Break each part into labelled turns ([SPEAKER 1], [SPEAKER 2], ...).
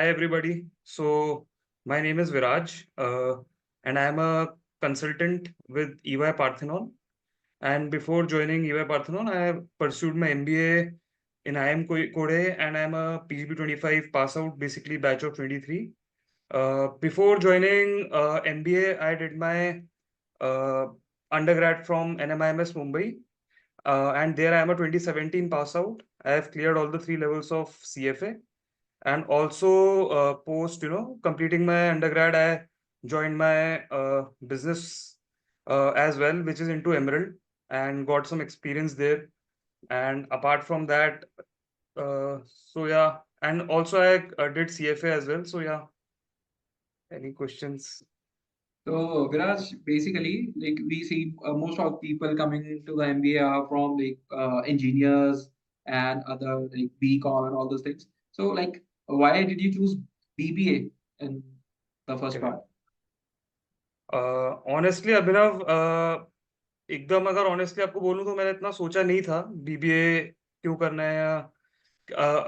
[SPEAKER 1] Hi everybody. So my name is Viraj, and I am a consultant with EY Parthenon. And before joining EY Parthenon, I have pursued my MBA in IIM Code, and I am a PGP 25 pass out, basically batch of 23. Before joining MBA, I did my uh, undergrad from NMIMS Mumbai, and there I am a 2017 pass out. I have cleared all the three levels of CFA. And also post completing my undergrad, I joined my business as well, which is into Emerald, and got some experience there. And apart from that, so yeah, and also I did CFA as well. So yeah, any questions?
[SPEAKER 2] So Viraj, basically, like we see most of people coming to the MBA are from engineers and other like BCom and all those things. So like, why did you choose BBA in the first
[SPEAKER 1] Correct.
[SPEAKER 2] part?
[SPEAKER 1] Honestly Abhinav, एकदम अगर honestly आपको बोलूं तो मैंने इतना सोचा नहीं था बीबीए क्यों करना है या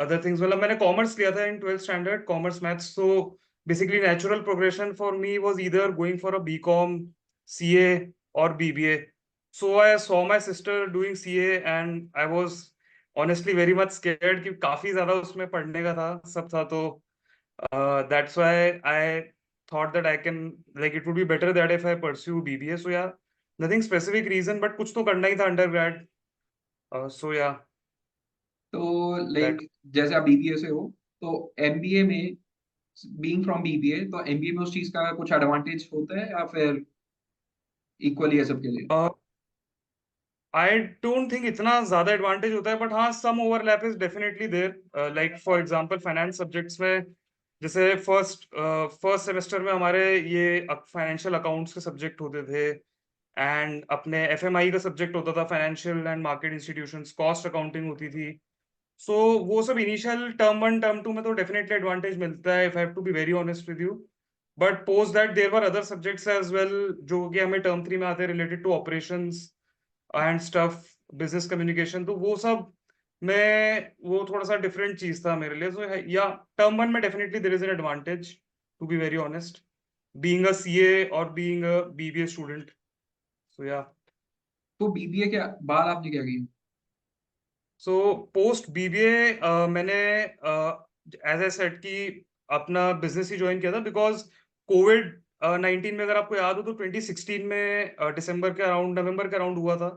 [SPEAKER 1] अदर थिंग्स। मतलब मैंने कॉमर्स लिया था in 12th standard, commerce maths. तो basically natural progression for me was either going for a BCom, CA और BBA. So I saw my sister doing CA and I was honestly very much scared कि काफी ज्यादा उसमें पढ़ने का था, सब था। तो that's why I thought that I can, like, it would be better that if I pursue BBA. So yeah, nothing specific reason, but कुछ तो करना ही था undergrad. So yeah,
[SPEAKER 2] तो
[SPEAKER 1] that.
[SPEAKER 2] लाइक जैसे आप बीबीए से हो, तो एमबीए में बीइंग फ्रॉम बीबीए, तो एमबीए में उस चीज का कुछ एडवांटेज होता है या फिर इक्वली है सबके लिए?
[SPEAKER 1] आई डोंट थिंक इतना ज्यादा एडवांटेज होता है, बट हाँ, some overlap is definitely there. Like for example finance subjects में, जैसे फर्स्ट सेमेस्टर में हमारे ये फाइनेंशियल अकाउंट्स के सब्जेक्ट होते थे, एंड अपने एफएमआई का सब्जेक्ट होता था, financial and market institutions, cost accounting होती थी। सो वो सब initial term one term two में तो डेफिनेटली एडवांटेज मिलता है, if I have to be very honest with you. But post that there were other subjects as well, जो कि हमें टर्म थ्री में आते हैं, related to operations and stuff, business communication. तो वो सब में वो थोड़ा सा डिफरेंट चीज था मेरे लिए। सो या, टर्म वन में definitely there is an advantage, to be very honest, being a CA और being a BBA student. So yeah,
[SPEAKER 2] तो बीबीए के बाद आपने क्या किया?
[SPEAKER 1] सो पोस्ट बीबीए मैंने एज ए सेट की अपना बिजनेस ही ज्वाइन किया था, बिकॉज कोविड 19 में, अगर आपको याद हो तो 2016 में दिसंबर के अराउंड, नवंबर के अराउंड हुआ था।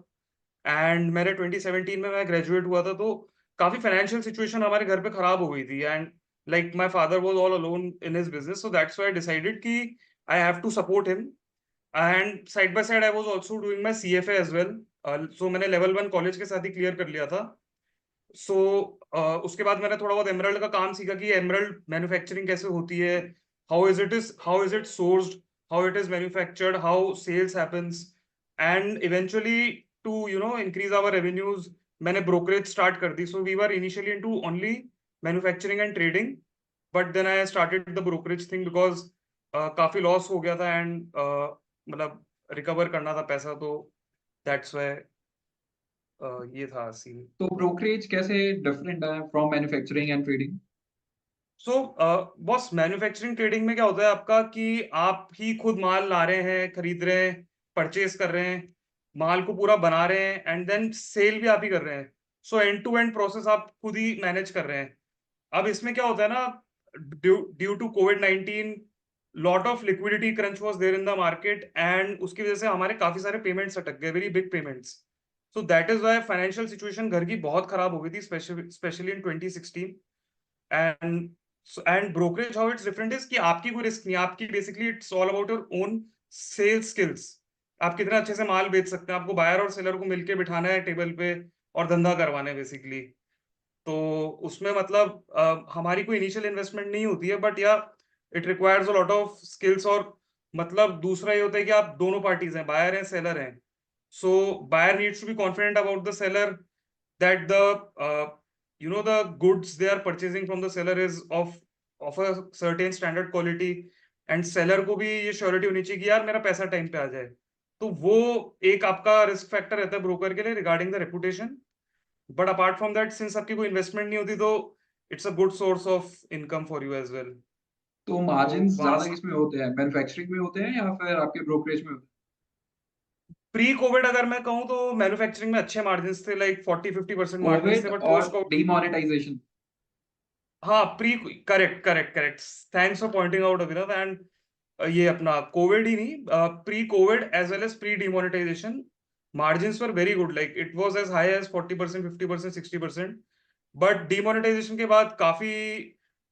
[SPEAKER 1] एंड मैंने 2017 में मैं ग्रेजुएट हुआ था, तो काफी फाइनेंशियल सिचुएशन हमारे घर पे खराब हो गई थी। And like my father was all alone in his business, so that's why I decided कि I have to support him. And side by side I was also doing my CFA as well. So मैंने level 1 college के साथ ही clear कर लिया था। सो उसके बाद मैंने थोड़ा बहुत एमरल्ड का काम सीखा कि एमरल्ड मैन्युफैक्चरिंग कैसे होती है, how is it sourced, how it is manufactured, how sales happens, and eventually to increase our revenues, मैंने ब्रोकरेज स्टार्ट कर दी। So we were initially into only manufacturing and trading, but then I started the brokerage thing, because काफी loss हो गया था, and मतलब recover करना था पैसा। तो दैट्स व्हाई ये था सीन।
[SPEAKER 2] तो ब्रोकरेज कैसे डिफरेंट है from manufacturing and trading?
[SPEAKER 1] So boss, manufacturing trading में क्या होता है आपका कि आप ही खुद माल ला रहे हैं, खरीद रहे हैं, परचेज कर रहे हैं, माल को पूरा बना रहे हैं, एंड देन सेल भी आप ही कर रहे हैं। So end to end process आप खुद ही मैनेज कर रहे हैं। अब इसमें क्या होता है ना, due to Covid 19, lot of liquidity crunch was there in the market, and उसकी वजह से हमारे काफी सारे पेमेंट्स अटक गए, very big payments. So that is why financial situation घर की बहुत खराब हो गई थी, specially in 2016। And and brokerage how it's different is कि आपकी कोई रिस्क नहीं, आपकी basically it's all about your own sales skills. आप कितना अच्छे से माल बेच सकते हैं, आपको बायर और सेलर को मिलके बिठाना है टेबल पे और धंधा करवाना है बेसिकली। तो उसमें मतलब हमारी कोई इनिशियल इन्वेस्टमेंट नहीं होती है, बट या, it requires a lot of skills. और मतलब दूसरा ये होता है कि आप दोनों पार्टीज हैं, बायर हैं, सेलर हैं। So buyer needs to be confident about the seller, that the the goods they are purchasing from the seller is of a certain standard quality, and seller को भी ये श्योरिटी होनी चाहिए कि यार मेरा पैसा टाइम पे आ जाए। तो वो एक आपका रिस्क फैक्टर रहता है ब्रोकर के लिए regarding the reputation. But apart from that, since आपकी कोई इन्वेस्टमेंट नहीं होती, तो it's a good source of income for you as well.
[SPEAKER 2] तो
[SPEAKER 1] तो
[SPEAKER 2] मार्जिन
[SPEAKER 1] वहां
[SPEAKER 2] ज्यादा किसमें होते हैं, मैन्युफैक्चरिंग में होते हैं या फिर आपके ब्रोकरेज में होते
[SPEAKER 1] प्री कोविड अगर मैं कहूँ तो मैन्युफैक्चरिंग में अच्छे मार्जिन थे, लाइक 40-50%
[SPEAKER 2] हैं?
[SPEAKER 1] मार्जिन थे,
[SPEAKER 2] कोविड
[SPEAKER 1] बट
[SPEAKER 2] और
[SPEAKER 1] पोस्ट कोविड,
[SPEAKER 2] डीमोनेटाइजेशन।
[SPEAKER 1] हाँ pre, correct correct correct, thanks for pointing out Abhinav. And ये अपना कोविड ही नहीं, pre Covid as well as pre demonetization margins were very good, like it was as high as 40%, 50%, 60%। But demonetization के बाद काफी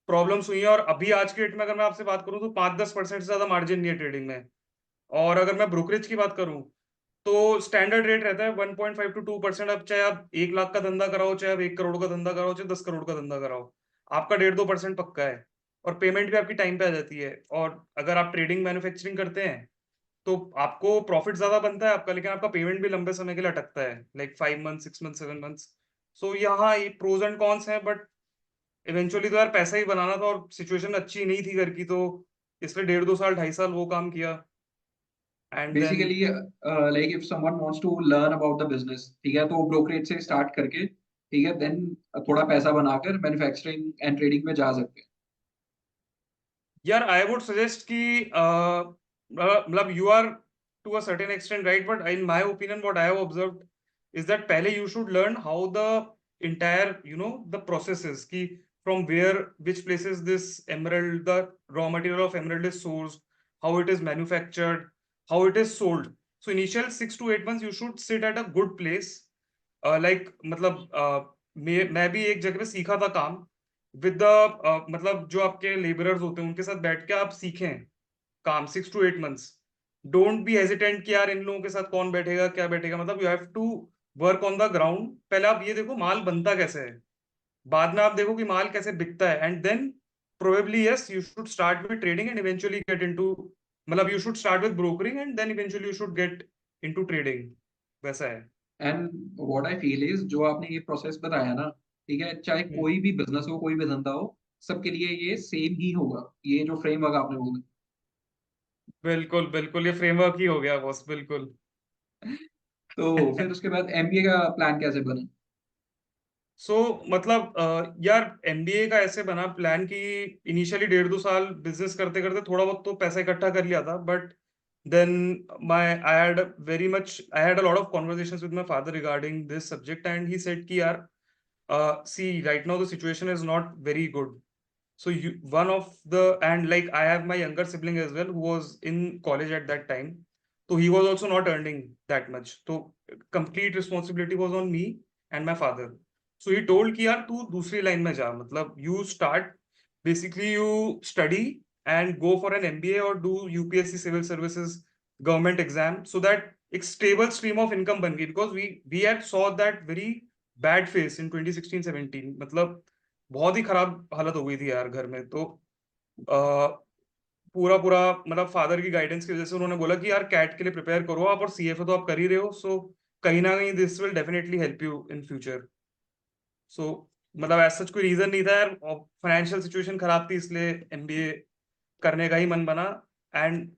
[SPEAKER 1] problems हुई हैं, और अभी आज के डेट में अगर मैं आपसे बात करूं तो 5-10% से ज्यादा मार्जिन नहीं है ट्रेडिंग में। और अगर मैं ब्रोकरेज की बात करूं तो स्टैंडर्ड रेट रहता है 1.5 to 2%। अब चाहे आप 1 लाख का धंधा कराओ, चाहे आप 1 करोड़ का धंधा कराओ, चाहे 10 करोड़ का धंधा कराओ, आपका 1.5-2% पक्का है। और पेमेंट भी आपकी टाइम पे आ जाती है। और अगर आप ट्रेडिंग मैन्युफैक्चरिंग करते हैं तो आपको प्रॉफिट ज्यादा बनता है आपका, लेकिन आपका पेमेंट भी लंबे समय के लिए अटकता है, लाइक 5 मंथ, 6 मंथ, 7 मंथ्स। सो यहाँ ये प्रोज एंड कॉन्स हैं, बट इवेंचुअली तो यार पैसा ही बनाना था, और सिचुएशन अच्छी नहीं थी घर की, तो इसलिए 1.5-2 साल, 2.5 साल वो काम किया। And then
[SPEAKER 2] basically like if someone wants to learn about the business, ठीक है, तो ब्रोकरेज से स्टार्ट करके, ठीक है, देन थोड़ा पैसा बनाकर मैन्युफैक्चरिंग एंड ट्रेडिंग में जा सकते हैं।
[SPEAKER 1] यार आई वुड सजेस्ट कि मतलब you are to a certain extent right, but in my opinion what I have observed is that पहले you should learn how the entire the processes, कि from where which places this emerald, the raw material of emerald is sourced, how it is manufactured, how it is sold. So initial 6 to 8 months you should sit at a good place, like मतलब मैं भी एक जगह पे सीखा था काम with the मतलब जो आपके लेबरर्स होते हैं उनके साथ बैठ के आप सीखें काम 6 to 8 months। Don't be hesitant कि यार इन लोगों के साथ कौन बैठेगा क्या बैठेगा, मतलब you have to work on the ground. पहले आप ये देखो माल बनता कैसे है, बाद में आप देखो कि माल कैसे बिकता है, and then probably yes you should start with trading and eventually get into, मतलब you should start with broking and then eventually you should get into trading, वैसा है।
[SPEAKER 2] And what I feel is, जो आपने ये process बताया ना, ठीक है, चाहे
[SPEAKER 1] हम्म,
[SPEAKER 2] कोई भी बिजनेस हो, कोई भी धंधा हो, सबके लिए ये सेम ही होगा, ये जो फ्रेमवर्क आपने बोला।
[SPEAKER 1] बिल्कुल बिल्कुल, ये फ्रेमवर्क ही हो गया बॉस, बिल्कुल।
[SPEAKER 2] तो फिर उसके बाद एमबीए का प्लान कैसे बना?
[SPEAKER 1] सो मतलब यार एमबीए का ऐसे बना प्लान कि इनिशियली 1.5-2 साल बिजनेस करते करते थोड़ा बहुत तो पैसा इकट्ठा कर लिया था, but then I had a lot of conversations with my father regarding this subject, and he said कि यार see right now the situation is not very good. So you one of the and like I have my younger sibling as well who was in college at that time, so he was also not earning that much, so complete responsibility was on me and my father. So he told कि यार तू दूसरी line में जा, मतलब you start basically you study and go for an MBA or do UPSC civil services government exam, so that एक stable stream of income बन गई, because we had saw that very bad face in 2016-17, मतलब बहुत ही खराब हालत हो गई थी यार घर में। तो पूरा पूरा मतलब फादर की गाइडेंस की वजह से उन्होंने बोला कि यार कैट के लिए प्रिपेयर करो आप, और सीएफए तो आप कर ही रहे हो, सो कहीं ना कहीं this will definitely help you in future. So मतलब ऐसा कोई रीजन नहीं था यार, फाइनेंशियल सिचुएशन खराब थी इसलिए एमबीए करने का ही मन बना। And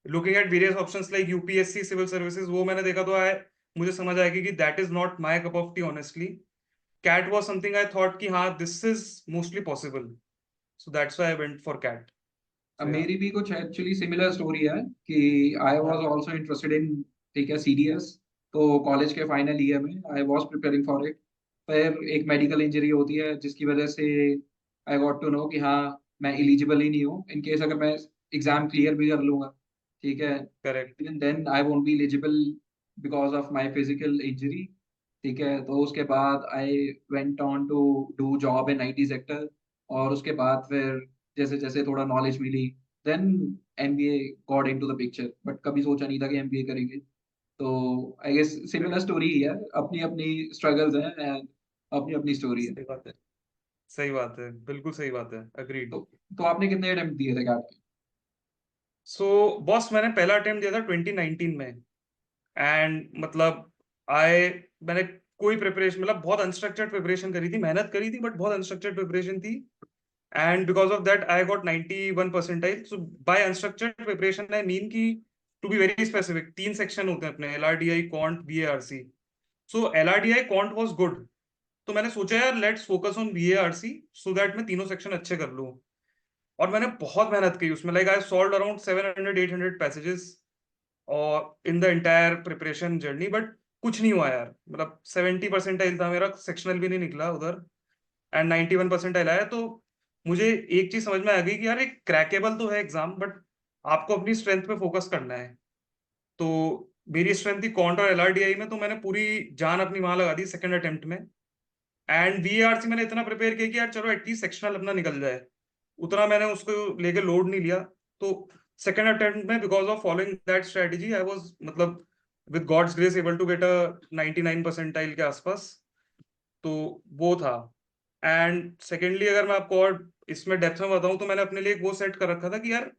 [SPEAKER 1] looking at various options like UPSC civil services, वो मैंने देखा तो है, मुझे समझ आएगी कि that is not my cup of tea honestly. cat was something I thought कि हाँ this is mostly possible, so that's why I went for cat.
[SPEAKER 2] अब
[SPEAKER 1] So yeah.
[SPEAKER 2] मेरी भी कुछ एक्चुअली सिमिलर स्टोरी है कि आई
[SPEAKER 1] हाँ,
[SPEAKER 2] वाज आल्सो इंटरेस्टेड इन, ठीक है, सीडीएस। तो कॉलेज के फाइनल ईयर में I was preparing for it. फिर एक मेडिकल इंजरी होती है जिसकी वजह से आई गॉट टू नो कि हाँ, मैं एलिजिबल ही नहीं हूँ, इन केस अगर मैं एग्जाम क्लियर भी कर लूंगा, ठीक है,
[SPEAKER 1] correct.
[SPEAKER 2] Then I won't be eligible because of my physical injury. ठीक है, तो उसके बाद I went on to do job in IT sector. और उसके बाद फिर जैसे जैसे थोड़ा नॉलेज मिली, then MBA got into the picture, but कभी सोचा नहीं था कि एमबीए करेंगे। तो आई गेस सिमिलर स्टोरी ही है, अपनी अपनी स्ट्रगल्स हैं एंड अपनी अपनी स्टोरी है।
[SPEAKER 1] सही बात है, सही बात है, बिल्कुल सही बात है,
[SPEAKER 2] तो
[SPEAKER 1] agreed.
[SPEAKER 2] तो आपने कितने अटेम्प्ट दिए थे कैट
[SPEAKER 1] So बॉस मैंने पहला अटेम्प्ट दिया था 2019 में, एंड मतलब आई मैंने कोई प्रिपरेशन, मतलब बहुत अनस्ट्रक्चर्ड प्रिपरेशन करी थी, मेहनत करी थी बट बहुत अनस्ट्रक्चर्ड प्रिपरेशन थी। And because of that I got 91 percentile. So by unstructured preparation I mean की, to be very specific, 3 section होते हैं अपने, LRDI, quant, BARC। So LRDI quant was good, तो मैंने सोचा यार let's focus on BARC so that मैं तीनों सेक्शन अच्छे कर लूँ। और मैंने बहुत मेहनत की उसमें, like I solved around 700-800 passages और in the entire preparation journey, but कुछ नहीं हुआ यार, मतलब 70 परसेंटाइल था मेरा, सेक्शनल भी नहीं निकला उधर, एंड 91 परसेंटाइल आया। तो मुझे एक चीज समझ में आ गई कि यार एक क्रैकेबल तो है एग्जाम, बट आपको अपनी स्ट्रेंथ पे फोकस करना है। तो मेरी स्ट्रेंथ थी क्वांट और एलआरडीआई में, तो मैंने पूरी जान अपनी वहां लगा दी सेकंड अटेम्प्ट में। एंड वीआरसी मैंने इतना प्रिपेयर किया कि यार चलो एटलीस्ट सेक्शनल अपना निकल जाए, उतना मैंने उसको लेके लोड नहीं लिया। तो सेकंड अटेम्प्ट में because of following that strategy I was मतलब with God's grace able to get a 99 percentile के आसपास। तो वो था। एंड सेकेंडली अगर मैं आपको और इसमें डेप्थ में बताऊं, तो मैंने अपने लिए एक वो सेट कर रखा था कि यार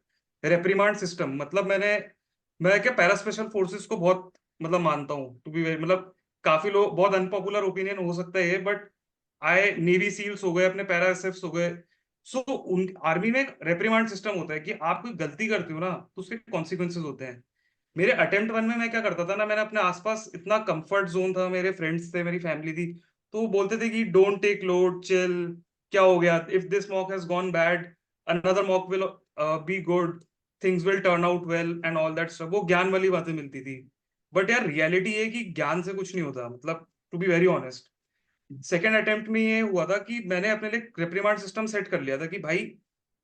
[SPEAKER 1] रेप्रीमांड सिस्टम, मतलब मैं क्या पैरा स्पेशल फोर्सेस को बहुत मतलब मानता हूँ टू बी वेरी, मतलब काफी लोग, बहुत अनपॉपुलर ओपिनियन हो सकता है ये, बट आए नेवी सील्स हो गए, अपने पैरा एसएफ्स हो गए। सो उन आर्मी में एक रेप्रीमांड सिस्टम होता है कि आप कोई गलती करते हो ना तो उसके कॉन्सिक्वेंसेज होते हैं। मेरे अटेम्प्ट वन में मैं क्या करता था ना, मैंने अपने आसपास इतना कंफर्ट जोन था, मेरे फ्रेंड्स थे, मेरी फैमिली थी, तो वो बोलते थे कि डोंट टेक लोड, चिल, क्या हो गया, if this mock has gone bad another mock will be good, things will turn out well and all that stuff, वो ज्ञान वाली बातें मिलती थी। बट यार रियलिटी है कि ज्ञान से कुछ नहीं होता, मतलब to be very honest. Second attempt में ये हुआ था कि मैंने अपने लिए रिप्रीमांड सिस्टम सेट कर लिया था कि भाई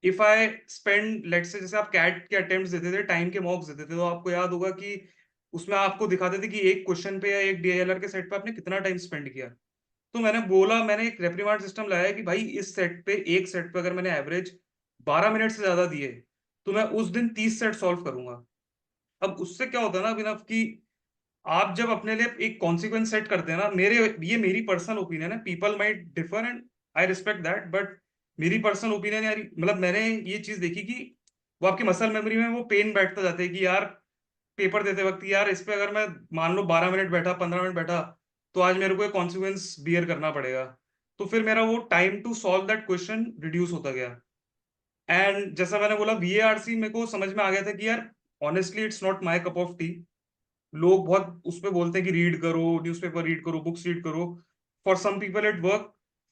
[SPEAKER 1] इफ आई स्पेंड लेट से, जैसे आप कैट के अटेम्प्ट्स देते थे, टाइम के मॉक्स देते थे, तो आपको याद होगा कि उसमें आपको दिखाते थे कि एक क्वेश्चन पे या एक डीएलआर के सेट पे आपने कितना टाइम स्पेंड किया। तो मैंने बोला, मैंने एक रेप्रीमांड सिस्टम लाया है कि भाई इस सेट पे, एक सेट पे अगर मैंने एवरेज 12 मिनट से ज्यादा दिए, तो मैं उस दिन 30 सेट सॉल्व करूंगा। अब उससे क्या होता है ना अभिनव, कि आप जब अपने लिए एक कॉन्सिक्वेंस सेट करते हैं ना, ये मेरी पर्सनल ओपिनियन है, people might differ and I respect that, but मेरी पर्सनल ओपिनियन यार, मतलब मैंने ये चीज देखी कि वो आपकी मसल मेमोरी में वो पेन बैठता जाता है कि यार पेपर देते वक्त यार इस पे अगर मैं मान लो 12 मिनट बैठा, 15 मिनट बैठा, तो आज मेरे को एक कॉन्सिक्वेंस बियर करना पड़ेगा। तो फिर मेरा वो time to solve that question reduce होता गया। एंड जैसा मैंने बोला, वीएआरसी मेरे को समझ में आ गया था कि यार honestly it's not my cup of tea. लोग बहुत उस पे बोलते हैं कि रीड करो, न्यूज़पेपर रीड करो, बुक्स रीड करो, for some people it work,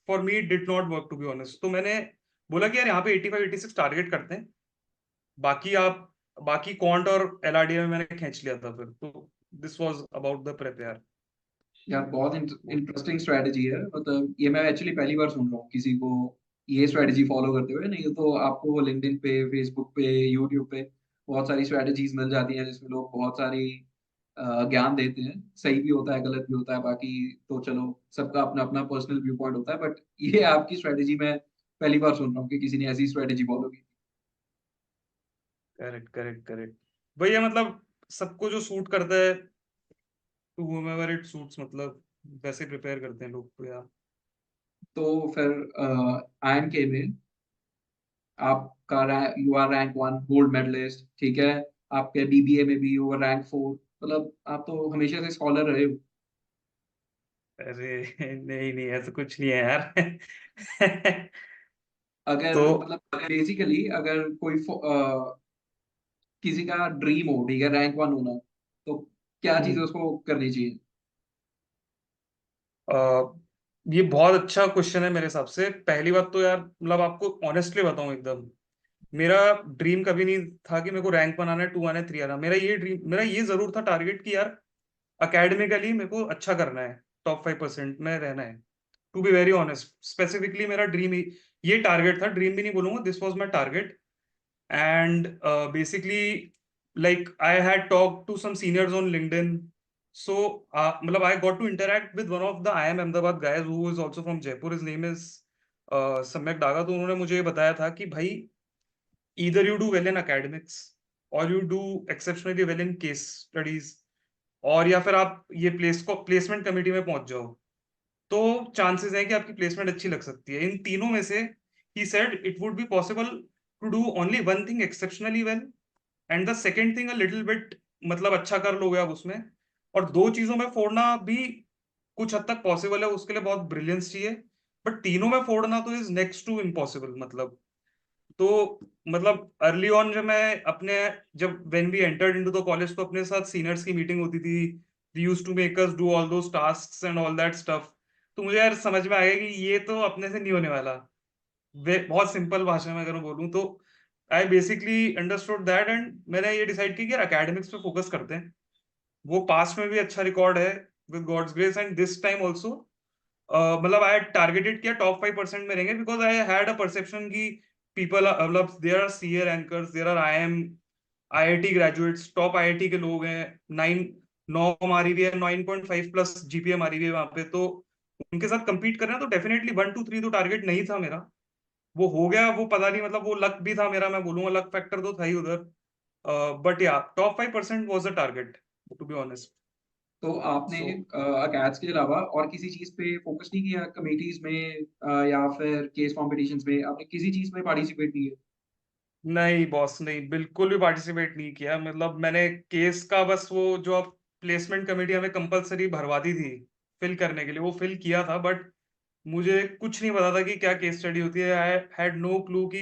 [SPEAKER 1] for me it did not work to be honest. तो मैंने बोला कि यार यहाँ पे 85-86 टारगेट करते हैं, बाकी आप, बाकी क्वांट और एलआरडीए में मैंने खींच लिया था फिर। तो this was about the prep यार।
[SPEAKER 2] यार बहुत इंटरेस्टिंग स्ट्रेटजी है, मतलब ये मैं एक्चुअली पहली बार सुन रहा हूँ किसी को ये स्ट्रेटजी फॉलो करते हुए। नहीं तो आपको लिंक्डइन पे, फेसबुक पे, यूट्यूब पे बहुत सारी स्ट्रेटजीज मिल जाती हैं जिसमें लोग बहुत सारी ज्ञान देते हैं। सही भी होता है, गलत भी होता है, बाकी तो चलो सबका अपना अपना पर्सनल व्यू पॉइंट होता है। बट ये आपकी स्ट्रेटजी मैं पहली बार सुन रहा हूँ कि किसी ने ऐसी स्ट्रेटजी फॉलो की।
[SPEAKER 1] Correct correct correct. भैया मतलब सबको जो सूट करता है, टू whomever इट सूट्स, मतलब वैसे प्रिपेयर करते हैं लोग तो यार।
[SPEAKER 2] तो फिर IMK में आपका you are rank 1 gold medalist, ठीक है। आपके BBA में भी यू आर रैंक 4, मतलब आप तो हमेशा से स्कॉलर रहे हो।
[SPEAKER 1] अरे नहीं नहीं, ऐसा कुछ नहीं है यार।
[SPEAKER 2] अगर
[SPEAKER 1] तो
[SPEAKER 2] मतलब बेसिकली अगर कोई किसी का ड्रीम हो, ठीक है, रैंक 1 होना, तो क्या चीज़ उसको करनी चाहिए?
[SPEAKER 1] अ, ये बहुत अच्छा क्वेश्चन है मेरे हिसाब से। पहली बात तो यार, मतलब आपको ऑनेस्टली बताऊं एकदम, मेरा ड्रीम कभी नहीं था कि मेरे को रैंक बनाना है, 2 आना है, 3 आना। मेरा ये जरूर था टारगेट कि यार अकेडमिकली मेरे को अच्छा करना है, टॉप 5% में रहना है। To be very honest, specifically मेरा ड्रीम ये टारगेट था, ड्रीम भी नहीं बोलूंगा, this was my target. and basically like I had talked to some seniors on LinkedIn. So matlab I got to interact with one of the IIM Ahmedabad guys who is also from Jaipur. His name is सम्यक डागा। तो उन्होंने मुझे ये बताया था कि भाई either you do well in academics or you do exceptionally well in case studies, और या फिर आप ये प्लेसमेंट कमेटी में पहुंच जाओ, तो चांसेस हैं कि आपकी प्लेसमेंट अच्छी लग सकती है। इन तीनों में से ही said it would be possible to do only one thing exceptionally well, and the second thing a little bit, मतलब अच्छा कर लोगे आप उसमें, और दो चीजों में फोड़ना भी कुछ हद तक पॉसिबल है, उसके लिए बहुत ब्रिलियंस चाहिए। बट तीनों में फोड़ना तो इज नेक्स्ट टू इम्पॉसिबल, मतलब। तो मतलब अर्ली ऑन जब मैं अपने, जब when we entered into the college, तो अपने साथ सीनियर्स की मीटिंग होती थी, we used to make us do all those tasks and all that stuff. तो मुझे यार समझ में आ गया कि ये तो अपने से नहीं होने वाला। बहुत सिंपल भाषा में अगर मैं बोलूँ तो I basically understood that and मैंने ये डिसाइड किया कि यार एकेडमिक्स पे फोकस करते हैं। वो पास्ट में भी अच्छा रिकॉर्ड है with God's grace, and this time also मतलब आई टारगेटेड किया टॉप 5% में रहेंगे, because I had a perception कि पीपल मतलब there are CA rankers, there are IIT graduates, top IIT के लोग हैं। 9 हमारी भी है, 9.5 प्लस जीपीए हमारी भी है वहां पे, तो उनके साथ compete करना, तो डेफिनेटली 1 2 3 तो टारगेट नहीं था मेरा। वो हो गया, वो पता नहीं, मतलब वो लक भी था मेरा, मैं बोलूंगा लक फैक्टर तो था ही उधर। But yeah top 5% was a target, to be honest.
[SPEAKER 2] तो आपने
[SPEAKER 1] सो
[SPEAKER 2] अकेड्स के अलावा और किसी चीज पे फोकस नहीं किया, कमेटीज में या फिर केस कॉम्पिटिशन्स में आपने किसी चीज में पार्टिसिपेट नहीं किया?
[SPEAKER 1] नहीं बॉस, नहीं, बिल्कुल भी पार्टिसिपेट नहीं किया। मतलब मैंने केस का बस वो जो अब प्लेसमेंट कमेटी हमें कंपलसरी भरवाती थी फिल करने के लिए, वो फिल किया था, बट मुझे कुछ नहीं पता था कि क्या केस स्टडी होती है। आई हैड नो क्लू कि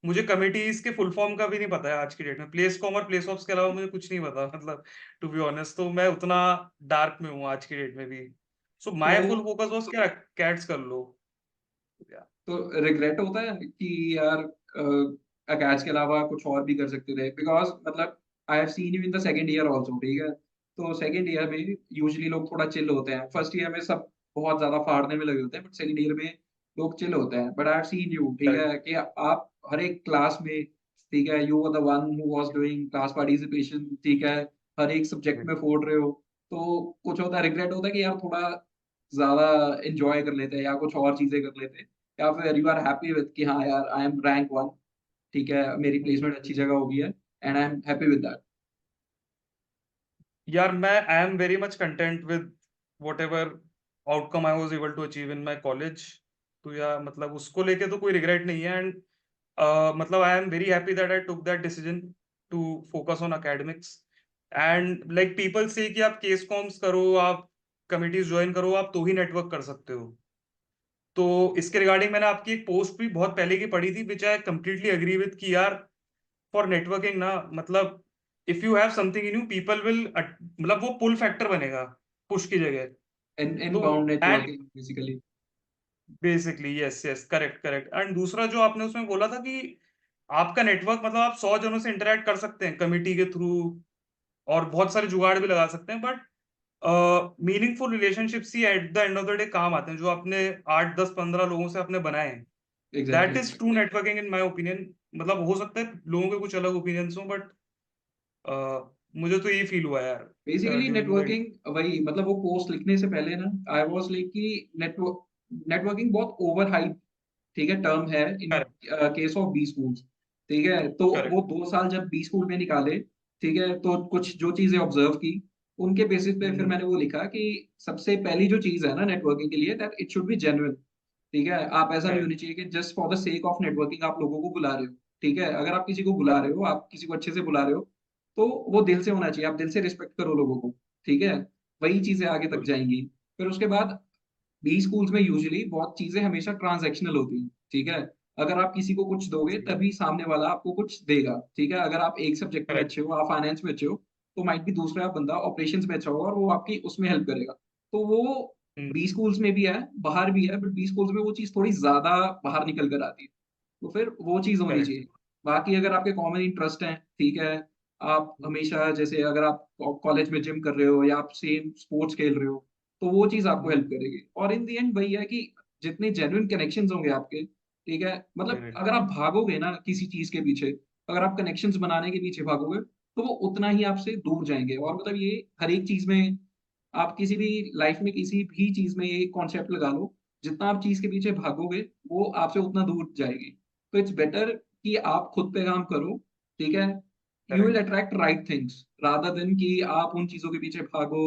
[SPEAKER 1] मुझे कमिटीज के फुल फॉर्म का भी नहीं पता है आज की डेट में। प्लेस कॉम और प्लेस ऑफ्स के अलावा मुझे कुछ नहीं पता, मतलब टू बी ऑनेस्ट, तो मैं उतना डार्क में हूँ आज की डेट में भी। सो
[SPEAKER 2] तो
[SPEAKER 1] माय फुल फोकस वाज क्या, कैट्स कर लो।
[SPEAKER 2] तो रिग्रेट होता है कि यार अकेड्स के अलावा कुछ और भी कर सकते थे? बिकॉज मतलब आई have seen you in the second year also, ठीक है? तो सेकंड ईयर में यूजुअली लोग थोड़ा चिल होते हैं, फर्स्ट ईयर में सब बहुत ज्यादा फाड़ने में लगे होते हैं, बट सेकंड ईयर में लोग चिल होते हैं। But I have seen you, ठीक
[SPEAKER 1] करेक्ट।
[SPEAKER 2] है, कि आप हर एक क्लास में, ठीक है, you were the one who was doing class participation, ठीक है, हर एक सब्जेक्ट में फोड़ रहे हो। तो कुछ होता है, रिग्रेट होता है कि यार थोड़ा ज्यादा एंजॉय कर लेते हैं या कुछ और चीजें कर लेते हैं, या फिर यू आर हैप्पी विद कि हाँ यार आई एम रैंक वन, ठीक है, मेरी प्लेसमेंट अच्छी जगह हो गई है and I am happy with that?
[SPEAKER 1] यार मैं I am very much content with whatever outcome I was able to achieve in my college. तो या मतलब उसको लेके तो कोई रिग्रेट नहीं है। एंड मतलब I am very happy that I took that decision to focus on academics. And like people से कि आप केस कॉम्स करो, आप कमिटीज ज्वाइन करो, आप तो ही नेटवर्क कर सकते हो। तो इसके रिगार्डिंग मैंने आपकी एक पोस्ट भी बहुत पहले की पढ़ी थी, विच आई कम्प्लीटली एग्री विद कि यार फॉर नेटवर्किंग ना, मतलब if you have something in you, people will, मतलब वो पुल फैक्टर बनेगा पुश की जगह। तो
[SPEAKER 2] inbound
[SPEAKER 1] and
[SPEAKER 2] networking basically.
[SPEAKER 1] Basically yes yes, correct correct. And दूसरा जो आपने उसमें बोला था कि आपका नेटवर्क, मतलब आप 100 जनों से इंटरेक्ट कर सकते हैं कमिटी के थ्रू, और बहुत सारे जुगाड़ भी लगा सकते हैं, but meaningful relationships he at the end of the day काम आते हैं, जो आपने 8 10 15 लोगों से आपने बनाए हैं। That
[SPEAKER 2] exactly.
[SPEAKER 1] Is true networking in my opinion. मतलब हो सकता है लोगों के कुछ अलग ओपिनियंस हो, बट मुझे तो ये फील हुआ यार
[SPEAKER 2] बेसिकली
[SPEAKER 1] ड्यूरिंग द।
[SPEAKER 2] नेटवर्किंग वही, मतलब वो पोस्ट लिखने से पहले ना आई वाज लाइक कि नेटवर्किंग बहुत ओवर हाइप, ठीक है, टर्म है in
[SPEAKER 1] correct
[SPEAKER 2] case of B schools, ठीक है? तो वो
[SPEAKER 1] करेक्ट।
[SPEAKER 2] 2 साल जब बी स्कूल में निकाले, ठीक है, तो कुछ जो चीजें ऑब्जर्व की, उनके बेसिस पे फिर मैंने वो लिखा कि सबसे पहली जो चीज है ना नेटवर्किंग के लिए, that it should be genuine, ठीक है? आप ऐसा नहीं
[SPEAKER 1] करेक्ट
[SPEAKER 2] होनी चाहिए कि just for the sake of networking आप लोगों को बुला रहे हो, ठीक है? अगर आप किसी को बुला रहे हो, आप किसी को अच्छे से बुला रहे हो, तो वो दिल से होना चाहिए, आप दिल से रिस्पेक्ट करो लोगों को, ठीक है? वही चीजें आगे तक
[SPEAKER 1] बिल्कुल।
[SPEAKER 2] जाएंगी। फिर उसके बाद बी स्कूल्स में यूजुअली बहुत चीजें हमेशा ट्रांजैक्शनल होती हैं, ठीक है? अगर आप किसी को कुछ दोगे
[SPEAKER 1] जी।
[SPEAKER 2] तभी सामने वाला आपको कुछ देगा, ठीक है? अगर आप एक सब्जेक्ट में
[SPEAKER 1] करेक्ट।
[SPEAKER 2] अच्छे हो, आप फाइनेंस में अच्छे हो, तो माइट भी दूसरा बंदा ऑपरेशंस में अच्छा होगा और वो आपकी उसमें हेल्प करेगा। तो वो बी स्कूल्स में भी है, बाहर भी है, बट बी स्कूल्स में वो चीज थोड़ी ज्यादा बाहर निकल कर आती है, तो फिर वो चीज होनी
[SPEAKER 1] करेक्ट।
[SPEAKER 2] चाहिए। बाकी अगर आपके कॉमन इंटरेस्ट हैं, ठीक है, आप हमेशा जैसे अगर आप कॉलेज में जिम कर रहे हो या आप सेम स्पोर्ट्स खेल रहे हो, तो वो चीज आपको हेल्प करेगी। और इन द एंड वही है कि जितने जेन्युइन कनेक्शंस होंगे आपके, ठीक है, मतलब
[SPEAKER 1] करेक्ट
[SPEAKER 2] अगर आप भागोगे ना किसी चीज के पीछे, अगर आप कनेक्शंस बनाने के पीछे भागोगे, तो वो उतना ही आपसे दूर जाएंगे। और मतलब ये हर एक चीज में, आप किसी भी लाइफ में किसी भी चीज में ये कॉन्सेप्ट लगा लो, जितना आप चीज के पीछे भागोगे वो आपसे उतना दूर जाएगी। तो इट्स बेटर कि आप खुद पे काम करो, ठीक है? You will
[SPEAKER 1] correct.
[SPEAKER 2] Attract right things rather than कि आप उन चीजों के पीछे भागो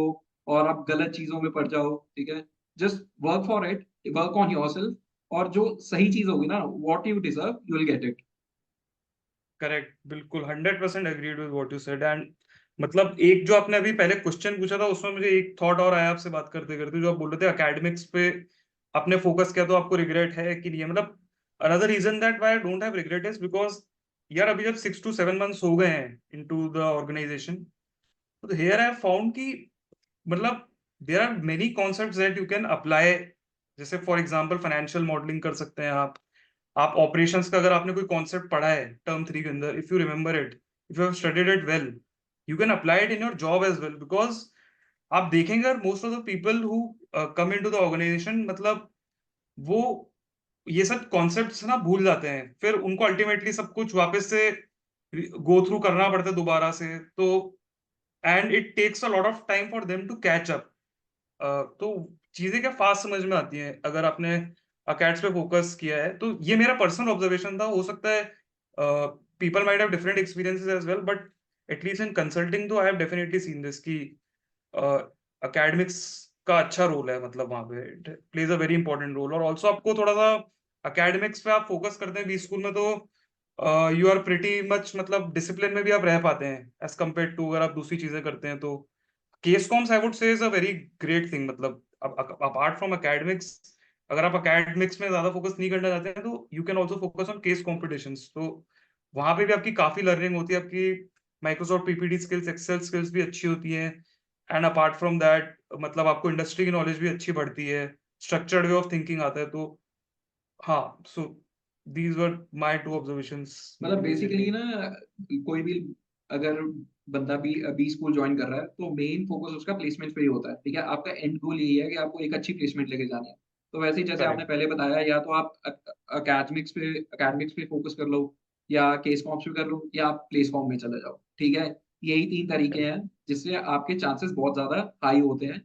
[SPEAKER 2] और आप गलत चीजों में पड़ जाओ, ठीक है? Just work for it, work on yourself, और जो सही चीज होगी ना, what you deserve you will get it.
[SPEAKER 1] Correct, बिल्कुल 100% agreed with what you said. And मतलब एक जो आपने अभी पहले क्वेश्चन पूछा था, उसमें मुझे एक थॉट और आया आपसे बात करते करते, जो आप बोल रहे थे एकेडमिक्स पे आपने फोकस किया, तो आपको रिग्रेट है कि नहीं है? मतलब another reason that why I don't have regret is because यार अभी जब 6 to 7 months हो गए हैं इनटू द ऑर्गेनाइजेशन, तो हियर आई हैव फाउंड कि मतलब there are many concepts that you can apply. जैसे फॉर एग्जांपल फाइनेंशियल मॉडलिंग कर सकते हैं आप, आप ऑपरेशंस का अगर आपने कोई कॉन्सेप्ट पढ़ा है टर्म 3 के अंदर, if you remember it, if you have studied it well, you can apply it in your job as well, because आप देखेंगे most of the people who come into the organization, मतलब वो ये सब कॉन्सेप्ट्स ना भूल जाते हैं, फिर उनको अल्टीमेटली सब कुछ वापस से गो थ्रू करना पड़ता है दोबारा से, तो and it takes a lot of time for them to catch up. तो चीजें क्या फास्ट समझ में आती हैं अगर आपने अकेड्स पे फोकस किया है, तो ये मेरा पर्सनल ऑब्जर्वेशन था। हो सकता है people might have different experiences as well, but at least in consulting तो I have definitely seen this कि एकेडमिक्स का अच्छा रोल है, मतलब वहाँ पे it plays a very important role. और ऑल्सो आपको थोड़ा सा एकेडमिक्स पे आप फोकस करते हैं बी स्कूल में, तो यू आर प्रिटी मच, मतलब डिसिप्लिन में भी आप रह पाते हैं एज कम्पेयर टू अगर आप दूसरी चीजें करते हैं। तो case comps I would say is a very great thing, मतलब अपार्ट फ्रॉम एकेडमिक्स, अगर आप एकेडमिक्स में ज्यादा फोकस नहीं करना चाहते हैं तो you can also focus on case competitions. तो वहां पे भी आपकी काफी लर्निंग होती है, आपकी Microsoft PPT skills, Excel skills भी अच्छी होती हैं। एंड अपार्ट फ्रॉम दैट, मतलब आपको इंडस्ट्री की नॉलेज भी अच्छी बढ़ती है, स्ट्रक्चर्ड वे ऑफ थिंकिंग आता है। तो हाँ, so these were my two observations
[SPEAKER 2] मतलब बेसिकली
[SPEAKER 1] बेसिकली।
[SPEAKER 2] ना, कोई भी अगर बंदा भी बी स्कूल ज्वाइन कर रहा है तो मेन फोकस उसका प्लेसमेंट पे ही होता है, ठीक है। आपका एंड गोल यही है कि आपको एक अच्छी प्लेसमेंट लेके जानी है। तो वैसे ही जैसे आपने
[SPEAKER 1] करेक्ट।
[SPEAKER 2] पहले बताया, या तो आप एकेडमिक्स पे फोकस कर लो, या केस कॉम्स पे कर लो, या आप प्लेस कॉम में चले जाओ, ठीक है। यही 3 तरीके हैं जिससे आपके चांसेस बहुत ज्यादा हाई होते हैं,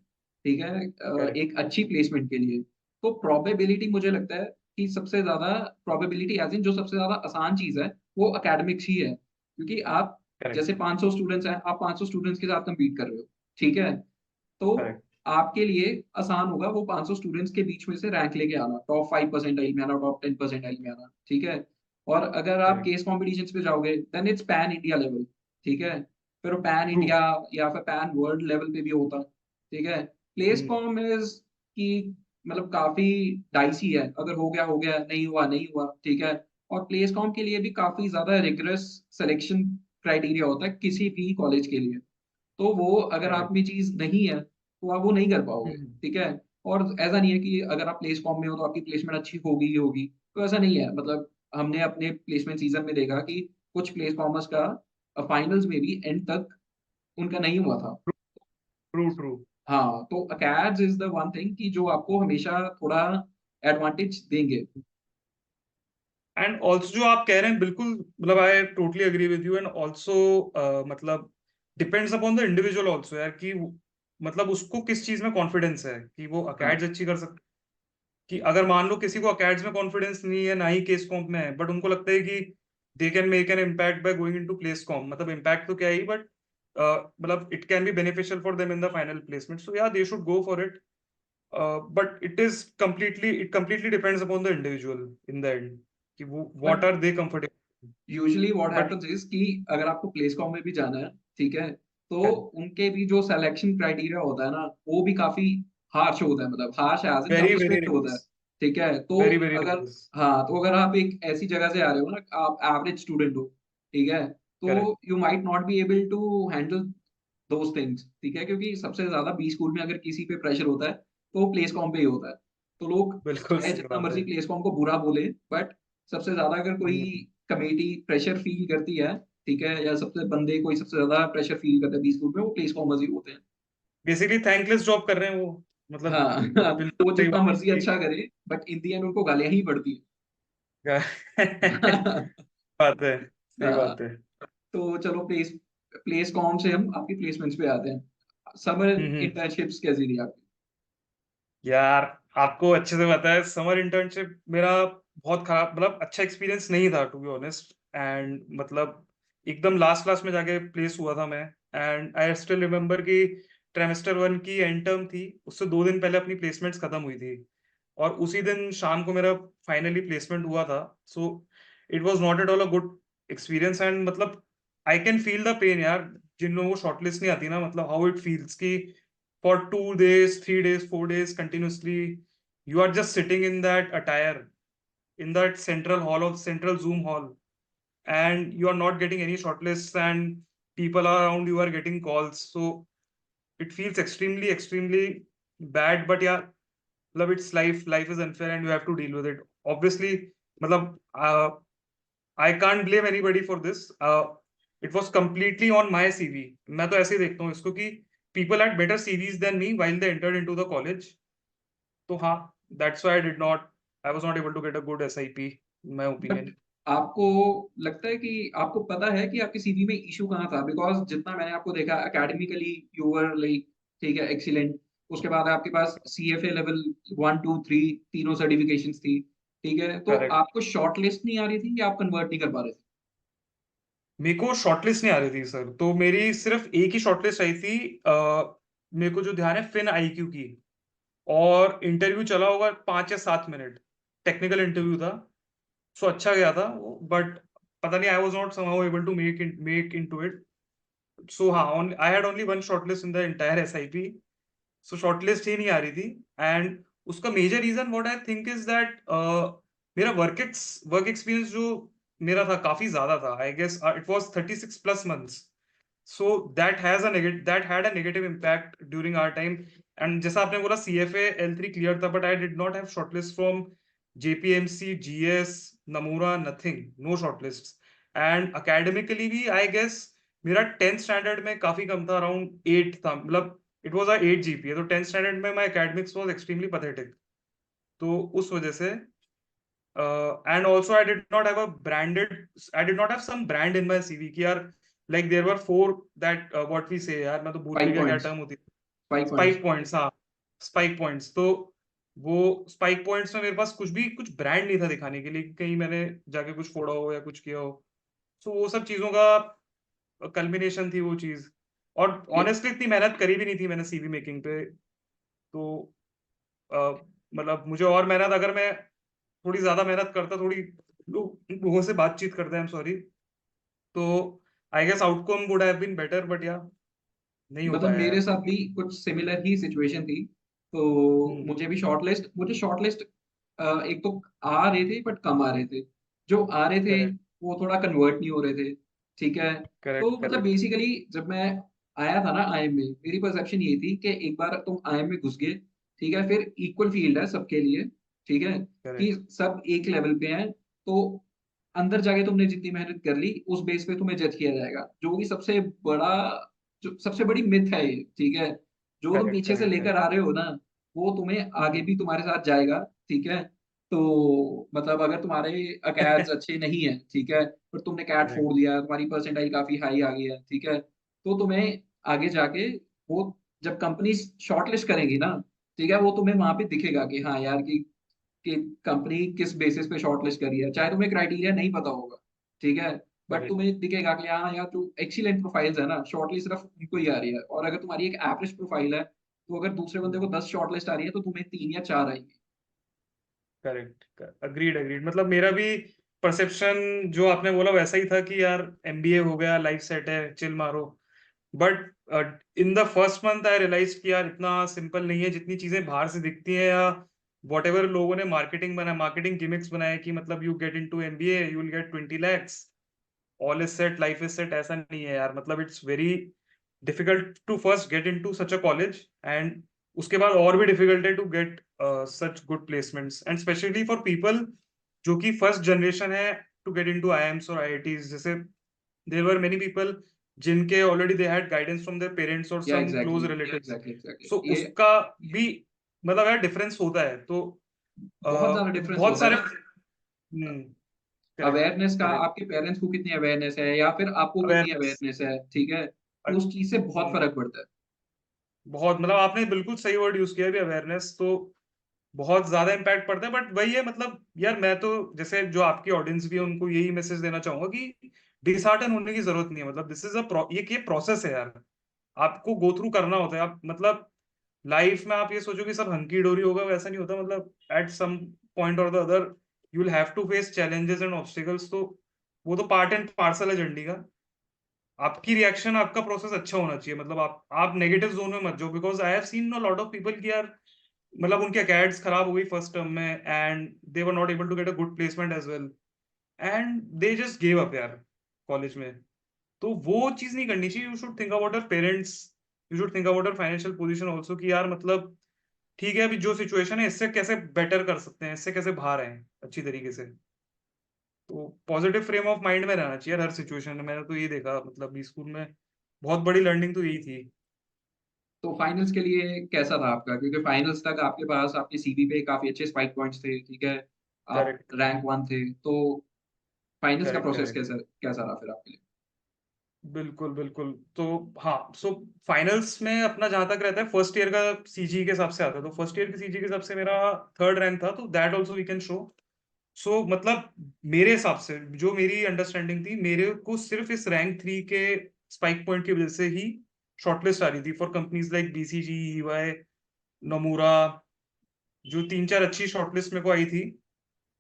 [SPEAKER 2] ठीक है,
[SPEAKER 1] करेक्ट।
[SPEAKER 2] एक अच्छी प्लेसमेंट के लिए। तो प्रोबेबिलिटी मुझे लगता है कि सबसे ज्यादा प्रोबेबिलिटी एज इन जो सबसे ज्यादा आसान चीज है वो एकेडमिक्स ही है, क्योंकि आप
[SPEAKER 1] करेक्ट।
[SPEAKER 2] जैसे 500 स्टूडेंट्स हैं, आप 500 स्टूडेंट्स के साथ compete कर रहे हो, ठीक है। तो
[SPEAKER 1] करेक्ट।
[SPEAKER 2] आपके लिए आसान होगा वो 500 स्टूडेंट्स के बीच में से रैंक लेके आना, टॉप 5 परसेंटाइल में आना, टॉप 10 परसेंटाइल में आना, ठीक है। और अगर आप
[SPEAKER 1] करेक्ट।
[SPEAKER 2] केस कॉम्पिटिशन्स पे जाओगे then it's pan India level, ठीक है। फिर पैन
[SPEAKER 1] ट्रू।
[SPEAKER 2] इंडिया या फिर पैन वर्ल्ड लेवल पे भी होता, ठीक है। प्लेस कॉम इज की मतलब काफी डाइसी है, अगर हो गया, नहीं हुआ नहीं हुआ, ठीक है। और प्लेस कॉम के लिए भी काफी ज्यादा रिगरस सिलेक्शन क्राइटेरिया होता है किसी भी कॉलेज के लिए। तो वो अगर आप
[SPEAKER 1] करेक्ट।
[SPEAKER 2] में चीज नहीं है तो आप वो नहीं कर पाओगे, ठीक है। और ऐसा नहीं है कि अगर आप प्लेस फॉर्म में हो तो आपकी प्लेसमेंट अच्छी होगी ही होगी, तो ऐसा नहीं है। मतलब हमने अपने प्लेसमेंट सीजन में देखा कि कुछ प्लेस फॉर्मर्स का फाइनल्स में भी एंड तक उनका नहीं हुआ था।
[SPEAKER 1] ट्रू। ट्रू।
[SPEAKER 2] हाँ, तो अकैड्स इज द वन थिंग कि जो आपको हमेशा थोड़ा एडवांटेज देंगे।
[SPEAKER 1] एंड ऑल्सो जो आप कह रहे हैं बिल्कुल, मतलब I totally agree with you. And also मतलब depends upon the individual also यार, कि मतलब उसको किस चीज में कॉन्फिडेंस है कि वो
[SPEAKER 2] हाँ,
[SPEAKER 1] अकेड्स अच्छी कर सकते। कि अगर मान लो किसी को अकेड्स में कॉन्फिडेंस नहीं है, ना ही केस कॉम्प में है, बट उनको लगता है कि they can make an impact by going into place comp, मतलब इम्पैक्ट तो क्या ही, बट मतलब it can be beneficial for them in the final placement, so या they should go for it. But it completely depends upon the individual in the end, कि वो what
[SPEAKER 2] but
[SPEAKER 1] are they comfortable.
[SPEAKER 2] Usually what
[SPEAKER 1] but
[SPEAKER 2] happens is कि अगर आपको place com में भी जाना है, ठीक है, तो
[SPEAKER 1] करेक्ट।
[SPEAKER 2] उनके भी जो सिलेक्शन क्राइटेरिया होता है ना, वो भी काफी हार्श होता है, मतलब हार्श एज इन
[SPEAKER 1] वेरी
[SPEAKER 2] काफी
[SPEAKER 1] वेरी
[SPEAKER 2] स्ट्रिक्ट होता है,
[SPEAKER 1] रिगरस।
[SPEAKER 2] ठीक है। तो
[SPEAKER 1] वेरी वेरी
[SPEAKER 2] अगर
[SPEAKER 1] रिगरस।
[SPEAKER 2] हाँ, तो अगर आप एक ऐसी जगह से आ रहे हो ना, आप एवरेज स्टूडेंट हो, ठीक है, तो
[SPEAKER 1] correct.
[SPEAKER 2] You might not be able to handle those things, ठीक है, क्योंकि सबसे ज्यादा बी स्कूल में अगर किसी पे प्रेशर होता है तो वो प्लेस कॉम पे ही होता है। तो लोग
[SPEAKER 1] बिल्कुल
[SPEAKER 2] चाहे
[SPEAKER 1] सही
[SPEAKER 2] जितना
[SPEAKER 1] बात है।
[SPEAKER 2] मर्जी प्लेस कॉम को बुरा बोले, बट सबसे ज्यादा अगर कोई कमेटी प्रेशर फील करती है, ठीक है, या सबसे बंदे कोई सबसे ज्यादा प्रेशर फील करते हैं बी स्कूल में, वो प्लेस कॉमर्स ही होते हैं।
[SPEAKER 1] बेसिकली थैंकलेस जॉब कर रहे हैं वो, मतलब
[SPEAKER 2] हाँ
[SPEAKER 1] बिल्कुल
[SPEAKER 2] वो
[SPEAKER 1] सही
[SPEAKER 2] जितना मर्जी
[SPEAKER 1] बात
[SPEAKER 2] अच्छा करे, बट इन दी एंड उनको गालियां ही पड़ती
[SPEAKER 1] है।
[SPEAKER 2] है।
[SPEAKER 1] बात है, सही
[SPEAKER 2] हाँ,
[SPEAKER 1] बात है।
[SPEAKER 2] तो चलो प्लेस प्लेस कॉम से हम आपकी प्लेसमेंट्स पे आते हैं। समर
[SPEAKER 1] हम्म।
[SPEAKER 2] इंटर्नशिप्स कैसी रही आपकी?
[SPEAKER 1] यार आपको अच्छे से पता है, समर इंटर्नशिप मेरा बहुत खराब, मतलब अच्छा एक्सपीरियंस नहीं था टू बी ऑनेस्ट। एंड मतलब एकदम लास्ट क्लास में जाके प्लेस हुआ था मैं। एंड आई स्टिल रिमेम्बर कि ट्रेमेस्टर 1 की एंड टर्म थी, उससे 2 दिन पहले अपनी प्लेसमेंट्स खत्म हुई थी, और उसी दिन शाम को मेरा फाइनली प्लेसमेंट हुआ था। So it was not at all a good experience. And मतलब I can feel the pain यार, जिन लोगों को शॉर्टलिस्ट नहीं आती ना, मतलब हाउ इट फील्स कि for 2 days, 3 days, 4 days continuously, you are just sitting in that attire, in that central hall of central Zoom hall, and you are not getting any shortlists, and people around you are getting calls. So it feels extremely, extremely bad. But yeah, love, it's life. Life is unfair, and you have to deal with it. Obviously, मतलब I can't blame anybody for this, it was completely on my CV. मैं तो ऐसे ही देखता हूँ इसको कि people had better CVs than me while they entered into the college. तो हाँ, that's why I was not able to get a good SIP, my
[SPEAKER 2] but
[SPEAKER 1] opinion.
[SPEAKER 2] आपको लगता है कि आपको पता है कि आपकी सीवी में इश्यू कहाँ था? बिकॉज़ जितना मैंने आपको देखा एकेडमिकली यू वर लाइक ठीक है, एक्सीलेंट। उसके बाद आपके पास सीएफए लेवल 1, 2, 3 तीनों सर्टिफ़िकेशंस थी, ठीक है? तो
[SPEAKER 1] करेक्ट।
[SPEAKER 2] आपको शॉर्ट लिस्ट नहीं आ रही थी या आप कन्वर्ट नहीं कर पा रहे थे?
[SPEAKER 1] मेरे को शॉर्टलिस्ट नहीं आ रही थी सर, तो मेरी सिर्फ एक ही शॉर्टलिस्ट आई थी। मेरे को जो ध्यान है फिन आईक्यू की, और इंटरव्यू चला होगा 5 या 7 मिनट, टेक्निकल इंटरव्यू था। सो अच्छा गया था वो, बट पता नहीं, I was not somehow able to make into it. So हाँ, I had only one shortlist in the entire SIP. So shortlist ही नहीं आ रही थी। एंड उसका major reason what I think is that मेरा वर्क एक्सपीरियंस जो मेरा था काफी ज्यादा था। I guess it was 36 plus months. So that had a negative impact during our time. And जैसा आपने बोला सीएफए L3 क्लियर था, but I did not have shortlist from JPMC, GS, Nomura, nothing, no shortlist. And academically भी I guess मेरा 10th standard में काफी कम था, around 8 था, मतलब इट वाज अ 8 जीपीए। तो 10th स्टैंडर्ड में my academics was extremely pathetic. तो उस वजह से, and also I did not have some brand in my CV कि यार, like there were for that what we say, यार मैं तो भूल भी
[SPEAKER 2] 5
[SPEAKER 1] गया क्या
[SPEAKER 2] पॉइंट्स,
[SPEAKER 1] टर्म होती है।
[SPEAKER 2] 5 पॉइंट्स।
[SPEAKER 1] स्पाइक पॉइंट्स, हाँ, स्पाइक पॉइंट्स। तो वो स्पाइक पॉइंट्स में मेरे पास कुछ ब्रांड नहीं था दिखाने के लिए कि कहीं मैंने जाके कुछ फोड़ा हो या कुछ किया हो। सो वो सब चीजों का कल्मिनेशन थी वो चीज। और
[SPEAKER 2] ये
[SPEAKER 1] ऑनेस्टली इतनी मेहनत करी भी नहीं थी मैंने सीवी मेकिंग पे। तो अ, मतलब मुझे और मेहनत, अगर मैं थोड़ी ज्यादा मेहनत करता, थोड़ी लोगों से बातचीत करता, आई एम सॉरी, तो I guess outcome would have been better, but या नहीं हो
[SPEAKER 2] मतलब
[SPEAKER 1] पाया
[SPEAKER 2] मेरे
[SPEAKER 1] यार।
[SPEAKER 2] साथ भी कुछ सिमिलर ही सिचुएशन थी। तो
[SPEAKER 1] हम्म।
[SPEAKER 2] मुझे शॉर्टलिस्ट एक तो आ रहे थे बट कम आ रहे थे। जो आ रहे थे
[SPEAKER 1] करेक्ट,
[SPEAKER 2] वो थोड़ा कन्वर्ट नहीं हो रहे थे, ठीक है? तो
[SPEAKER 1] करेक्ट,
[SPEAKER 2] मतलब
[SPEAKER 1] करेक्ट,
[SPEAKER 2] बेसिकली जब मैं आया था ना आईएम में, मेरी परसेप्शन ये थी कि एक बार तुम आईएम में घुस गए, ठीक है? फिर इक्वल फील्ड है सबके लिए, ठीक है? कि
[SPEAKER 1] करेक्ट,
[SPEAKER 2] सब एक लेवल पे हैं, तो अंदर जाके तुमने जितनी मेहनत कर ली, उस बेस पे तुम्हें जज किया जाएगा। जो कि बड़ा सबसे बड़ी मिथ है ये, ठीक है? जो तुम
[SPEAKER 1] करेक्ट,
[SPEAKER 2] पीछे से
[SPEAKER 1] करेक्ट,
[SPEAKER 2] लेकर
[SPEAKER 1] करेक्ट।
[SPEAKER 2] आ रहे हो ना, वो तुम्हें आगे
[SPEAKER 1] हम्म।
[SPEAKER 2] भी तुम्हारे साथ जाएगा, ठीक है? तो मतलब अगर तुम्हारे अकैड्स अच्छे नहीं है, ठीक है? पर तुमने कैट
[SPEAKER 1] करेक्ट,
[SPEAKER 2] फोड़ दिया, तुम्हारी परसेंटाइल काफ़ी हाई आ गई है, ठीक है? तो तुम्हें आगे जाके वो जब कंपनी शॉर्टलिस्ट करेगी ना, ठीक है? वो तुम्हें वहाँ पे दिखेगा कि हाँ यार कि कंपनी किस बेसिस पे शॉर्टलिस्ट करी है। चाहे तुम्हें क्राइटेरिया नहीं पता होगा, ठीक है? But
[SPEAKER 1] correct.
[SPEAKER 2] तुम्हें दिखेगा कि हाँ यार, जो एक्सीलेंट प्रोफाइल्स है ना, शॉर्टलिस्ट सिर्फ उनको ही आ रही है। और अगर तुम्हारी एक एवरेज प्रोफाइल है, तो अगर दूसरे बंदे को 10 शॉर्टलिस्ट आ रही है, तो तुम्हें 3 या 4 आएंगी।
[SPEAKER 1] Correct, agreed, agreed. मतलब मेरा भी परसेप्शन जो आपने बोला वैसा ही था कि यार एमबीए हो गया, लाइफ सेट है, चिल मारो। But in the first month I realise कि यार इतना सिंपल नहीं है जितनी चीजें बाहर से दिखती हैं, या वॉट एवर लोगों ने मार्केटिंग गिमिक्स बनाए कि मतलब you get into MBA you will get 20 lakhs, all is set, life is set. ऐसा नहीं है यार, मतलब it's very difficult to first get into such a college, and उसके बाद और भी डिफिकल्ट है to get such good placements, and specially for people जो कि फर्स्ट जनरेशन है टू गेट इनटू आईएम्स और आईआईटीज। जैसे देयर वर मेनी पीपल जिनके already they had guidance from their parents और
[SPEAKER 2] या
[SPEAKER 1] some close
[SPEAKER 2] exactly,
[SPEAKER 1] relatives.
[SPEAKER 2] Exactly, exactly.
[SPEAKER 1] So
[SPEAKER 2] ये
[SPEAKER 1] उसका भी मतलब यार डिफरेंस होता है। तो
[SPEAKER 2] बहुत ज़्यादा डिफरेंस
[SPEAKER 1] बहुत
[SPEAKER 2] होता
[SPEAKER 1] सारे,
[SPEAKER 2] है।
[SPEAKER 1] करेक्ट,
[SPEAKER 2] अवेयरनेस का
[SPEAKER 1] करेक्ट,
[SPEAKER 2] आपके पेरेंट्स को कितनी अवेयरनेस है या फिर आपको कितनी
[SPEAKER 1] अवेयरनेस।
[SPEAKER 2] अवेयरनेस है, ठीक है? तो उस चीज़ से बहुत फ़र्क पड़ता है।
[SPEAKER 1] बहुत, मतलब आपने बिल्कुल सही वर्ड यूज किया भी, अवेयरनेस तो बहुत ज्यादा इम्पैक्ट पड़ता है। बट वही है, मतलब यार मैं तो जैसे जो आपकी ऑडियंस भी है उनको यही मैसेज देना चाहूंगा कि डिसहार्टन होने की जरूरत नहीं है। मतलब दिस इज ये प्रोसेस है यार, आपको गो थ्रू करना होता है। आप मतलब लाइफ में आप ये सोचो कि सब हंकी डोरी होगा, वैसा नहीं होता। मतलब एट सम पॉइंट और the other you will have to face challenges and obstacles. तो वो तो पार्ट एंड पार्सल है जर्नी का। आपकी रिएक्शन, आपका प्रोसेस अच्छा होना चाहिए। मतलब आप नेगेटिव जोन में मत जाओ, because I have seen a lot of people कि यार मतलब उनकी एकेड्स खराब हो गई फर्स्ट टर्म में, and they were not able to get a good placement as well, and they just give up यार कॉलेज में। तो वो चीज नहीं करनी चाहिए। You should think about your parents, you should think about your financial position also कि यार मतलब ठीक है, अभी जो सिचुएशन है इससे कैसे बेटर कर सकते हैं, इससे कैसे बाहर आए अच्छी तरीके से। तो पॉजिटिव फ्रेम ऑफ माइंड में रहना चाहिए हर सिचुएशन में। मैंने तो ये देखा, मतलब बी स्कूल में बहुत बड़ी लर्निंग तो यही थी।
[SPEAKER 2] तो फाइनल्स के लिए कैसा था आपका? क्योंकि फाइनल्स तक आपके पास आपके सीवी पे काफी अच्छे स्पाइक पॉइंट्स थे, ठीक है, आप
[SPEAKER 1] करेक्ट,
[SPEAKER 2] रैंक 1 थे, तो फाइनल्स का
[SPEAKER 1] करेक्ट,
[SPEAKER 2] प्रोसेस
[SPEAKER 1] करेक्ट।
[SPEAKER 2] कैसा कैसा रहा फिर आपके लिए?
[SPEAKER 1] बिल्कुल, बिल्कुल। तो हाँ, सो फाइनल्स में अपना जहाँ तक रहता है फर्स्ट ईयर का सीजी के हिसाब से आता है। तो फर्स्ट ईयर के सीजी के हिसाब से मेरा 3rd रैंक था, तो that also we can show. So मतलब मेरे हिसाब से जो मेरी अंडरस्टैंडिंग थी, मेरे को सिर्फ़ इस रैंक 3 के स्पाइक पॉइंट की वज़ह से ही शॉर्टलिस्ट आ रही थी for companies like BCG, EY, Nomura, जो 3-4 अच्छी शॉर्टलिस्ट मेरे को आई थी।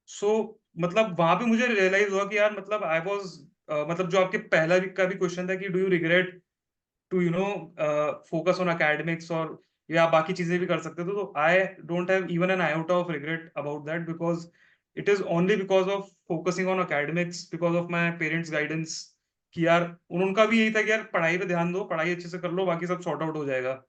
[SPEAKER 1] सो मतलब वहाँ पे मुझे रियलाइज़ हुआ कि यार मतलब आई वाज़ मतलब जो आपके पहला भी का भी क्वेश्चन था कि do you regret to focus on academics, और या बाकी चीजें भी कर सकते थे। तो I don't have even an iota of regret about that, because it is only because of focusing on academics, because of my parents guidance, कि यार उनका भी यही था कि यार पढ़ाई पे ध्यान दो, पढ़ाई अच्छे से कर लो, बाकी सब सॉर्ट आउट हो जाएगा।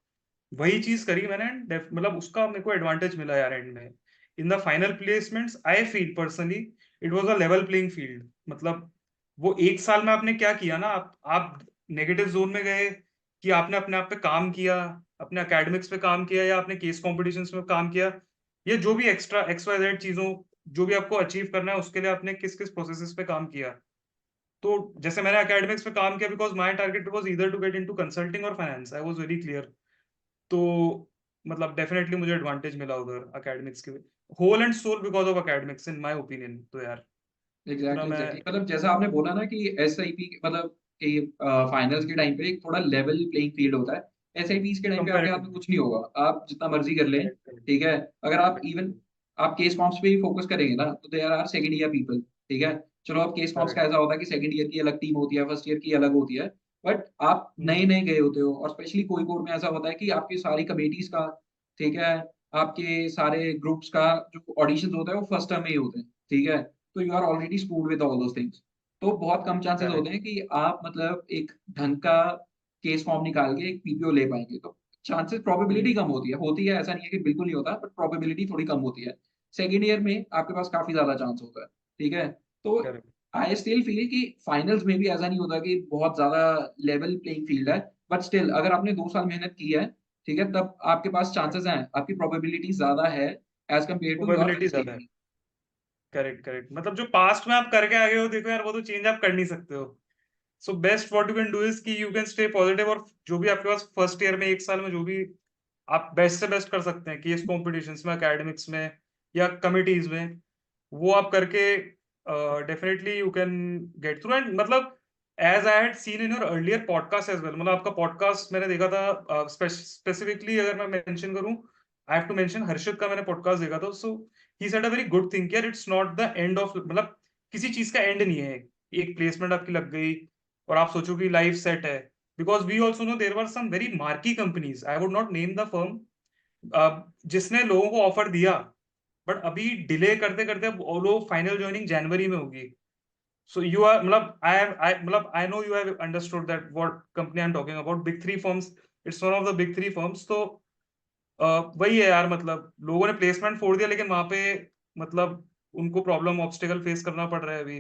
[SPEAKER 1] वही चीज करी मैंने and मतलब उसका मेरे को एडवांटेज मिला यार एंड में। इन the final placements I feel personally it was a level playing field. मतलब वो एक साल में आपने क्या किया ना, आप नेगेटिव जोन में गए कि आपने अपने आप पे काम किया, अपने एकेडमिक्स पे काम किया, या आपने केस कॉम्पिटिशन्स में काम किया, या जो भी एक्स्ट्रा एक्स वाई जेड चीजों जो भी आपको अचीव करना है उसके लिए आपने किस किस प्रोसेसेस पे काम किया। तो जैसे मैंने एकेडमिक्स पे काम किया, because my target was either to get into consulting और finance, I was very clear. तो मतलब डेफिनेटली मुझे एडवांटेज मिला उधर एकेडमिक्स के, whole and soul because of academics in my opinion. तो यार इतना
[SPEAKER 2] एग्जैक्टली
[SPEAKER 1] मैं
[SPEAKER 2] एग्जैक्टली, मतलब जैसा आपने बोला ना कि एसआईपी मतलब कि फाइनल्स के टाइम पे एक थोड़ा लेवल प्लेइंग फील्ड होता है, एसआईपीज के टाइम पे आपके हाथ में
[SPEAKER 1] कंपैरेटिवली
[SPEAKER 2] कुछ नहीं होगा, आप जितना मर्जी कर लें,
[SPEAKER 1] करेक्ट, करेक्ट,
[SPEAKER 2] ठीक है। अगर आप
[SPEAKER 1] करेक्ट,
[SPEAKER 2] इवन आप केस फॉर्म्स पे ही फोकस करेंगे ना, तो there are second year people, ठीक है। चलो, आप केस फॉर्म्स का
[SPEAKER 1] करेक्ट।
[SPEAKER 2] ऐसा होता है कि सेकंड ईयर की अलग टीम होती है, फर्स्ट ईयर की अलग होती है, बट आप नए
[SPEAKER 1] हम्म,
[SPEAKER 2] नए गए होते हो, और स्पेशली कोई कोड में ऐसा होता है कि आपकी सारी कमेटीज का, ठीक है, आपके सारे ग्रुप्स का जो ऑडिशन होता है वो फर्स्ट टर्म में ही होते हैं, ठीक है। तो you are already schooled with all those things. तो बहुत कम चांसेस होते
[SPEAKER 1] करेक्ट।
[SPEAKER 2] हैं कि आप मतलब एक ढंग का केस फॉर्म निकाल के एक पीपीओ ले पाएँगे। तो चांसेस प्रोबेबिलिटी
[SPEAKER 1] हम्म,
[SPEAKER 2] कम होती है, ऐसा नहीं है कि बिल्कुल नहीं होता, बट प्रोबेबिलिटी थोड़ी कम होती है। सेकंड ईयर में आपके पास काफ़ी ज़्यादा चांस होता है, ठीक है? तो
[SPEAKER 1] करेक्ट।
[SPEAKER 2] आई स्टिल फील कि फाइनल्स में भी ऐसा नहीं होता कि बहुत ज़्यादा लेवल प्लेइंग फील्ड है, बट स्टिल अगर आपने 2 साल मेहनत की है, ठीक है, तब आपके पास चांसेस हैं, आपकी प्रोबेबिलिटी ज़्यादा है as compare to your
[SPEAKER 1] probability
[SPEAKER 2] first
[SPEAKER 1] ज्यादा है।
[SPEAKER 2] ईयर।
[SPEAKER 1] Correct, correct. मतलब जो पास्ट में आप करके आगे हो, देखो यार वो तो चेंज आप कर नहीं सकते हो। So best what you can do is कि यू कैन स्टे पॉजिटिव, और जो भी आपके पास फर्स्ट ईयर में एक साल में जो भी आप बेस्ट से बेस्ट कर सकते हैं केस कॉम्पिटिशन्स में, एकेडमिक्स में, या कमिटीज में, वो आप करके definitely you can get through. And मतलब as I had seen in your earlier podcast as well, मतलब आपका पॉडकास्ट मैंने देखा था, स्पेसिफिकली अगर मैं मेंशन करूं, I have to mention Harshit का मैंने पॉडकास्ट देखा था। So he said a very good thing, यार it's not the end of, मतलब किसी चीज का एंड नहीं है। एक प्लेसमेंट आपकी लग गई और आप सोचो कि लाइफ सेट है, because we also know there were some very marquee companies, I would not name the firm, जिसने लोगों को ऑफर दिया, बट अभी डिले करते करते अब वो लोग फाइनल ज्वाइनिंग जनवरी में होगी। सो यू आर मतलब I know you have understood that what company I am talking about, big three firms, it's one of the big three firms. तो वही है यार, मतलब लोगों ने प्लेसमेंट फोड़ दिया, लेकिन वहां पे मतलब उनको प्रॉब्लम ऑब्स्टिकल फेस करना पड़ रहा है अभी।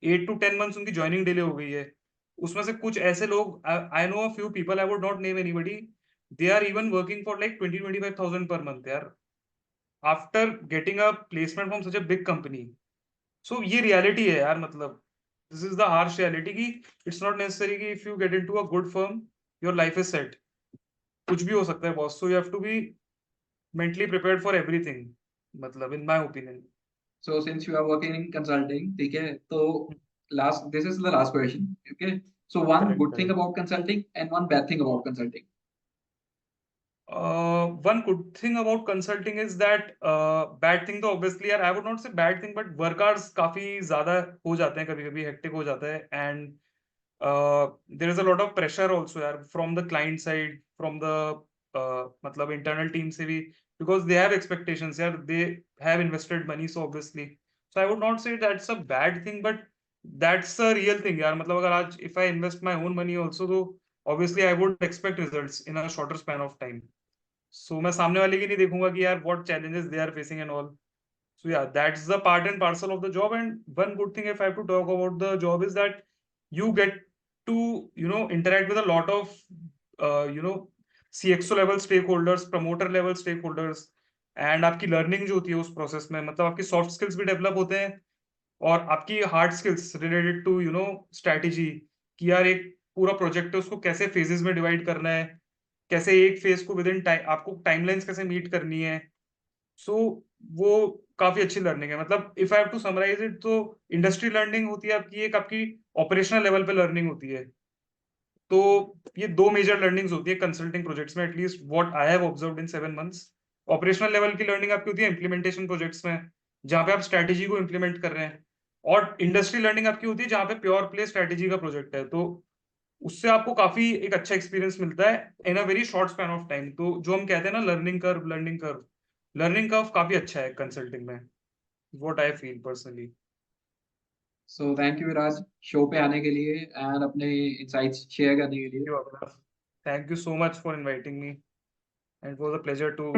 [SPEAKER 1] 8 to 10 months उनकी ज्वाइनिंग डिले हो गई है। उसमें से कुछ ऐसे लोग, I know a few people, I would not name anybody, they are even working for like 20-25 thousand per month यार, after getting a placement from such a big company. So ये रियलिटी है यार, मतलब this is the harsh reality कि it's not necessary कि if you get into a good firm your life is set. कुछ भी हो सकता है boss, so you have to be mentally prepared for everything, मतलब in my opinion.
[SPEAKER 2] So since you are working in consulting, ठीक है, तो this is the last question, okay? So one
[SPEAKER 1] correct,
[SPEAKER 2] good thing
[SPEAKER 1] correct.
[SPEAKER 2] about consulting and one bad thing about consulting.
[SPEAKER 1] One good thing about consulting is that bad thing तो obviously यार I would not say bad thing, but work hours काफी ज्यादा हो जाते हैं, कभी कभी hectic हो जाता है, and there is a lot of pressure also यार from the client side, from the मतलब internal team से भी, because they have expectations यार, they have invested money, so obviously, so I would not say that's a bad thing, but that's a real thing यार। मतलब अगर आज if I invest my own money also, तो obviously I would expect results in a shorter span of time। सो मैं सामने वाले की नहीं देखूंगा कि यार what challenges they are facing and all. So yeah, that's the part and parcel of the job. And one good thing, if I have to talk about the job, is that you get to, interact with a lot of, CXO level stakeholders, promoter level stakeholders, and आपकी learning जो होती है उस process में, मतलब आपकी soft skills भी develop होते हैं और आपकी hard skills related to strategy, कि यार एक पूरा प्रोजेक्ट है उसको कैसे फेजेस में डिवाइड करना है, कैसे एक फेज को विद इन टाइम आपको टाइमलाइंस कैसे मीट करनी है। सो वो काफी अच्छी लर्निंग है। मतलब if I have to summarise it, तो इंडस्ट्री लर्निंग होती है आपकी, एक आपकी ऑपरेशनल लेवल पे लर्निंग होती है। तो ये दो मेजर लर्निंग्स होती है कंसल्टिंग प्रोजेक्ट्स में, at least what I have observed in 7 months. Operational level की लर्निंग आपकी होती है इम्प्लीमेंटेशन प्रोजेक्ट्स में, जहाँ पे आप स्ट्रैटेजी को इम्प्लीमेंट कर रहे हैं, और इंडस्ट्री लर्निंग आपकी होती है जहाँ पे प्योर प्ले स्ट्रैटेजी का प्रोजेक्ट है। तो उससे आपको काफी एक अच्छा एक्सपीरियंस मिलता है in a very short span of time. तो जो हम कहते हैं ना लर्निंग कर्व काफी अच्छा है कंसल्टिंग में, what I feel personally.
[SPEAKER 2] So thank you Viraj, show पे आने के लिए एंड अपने इंसाइट्स शेयर करने के लिए।
[SPEAKER 1] Thank you so much for inviting me, and it was a pleasure to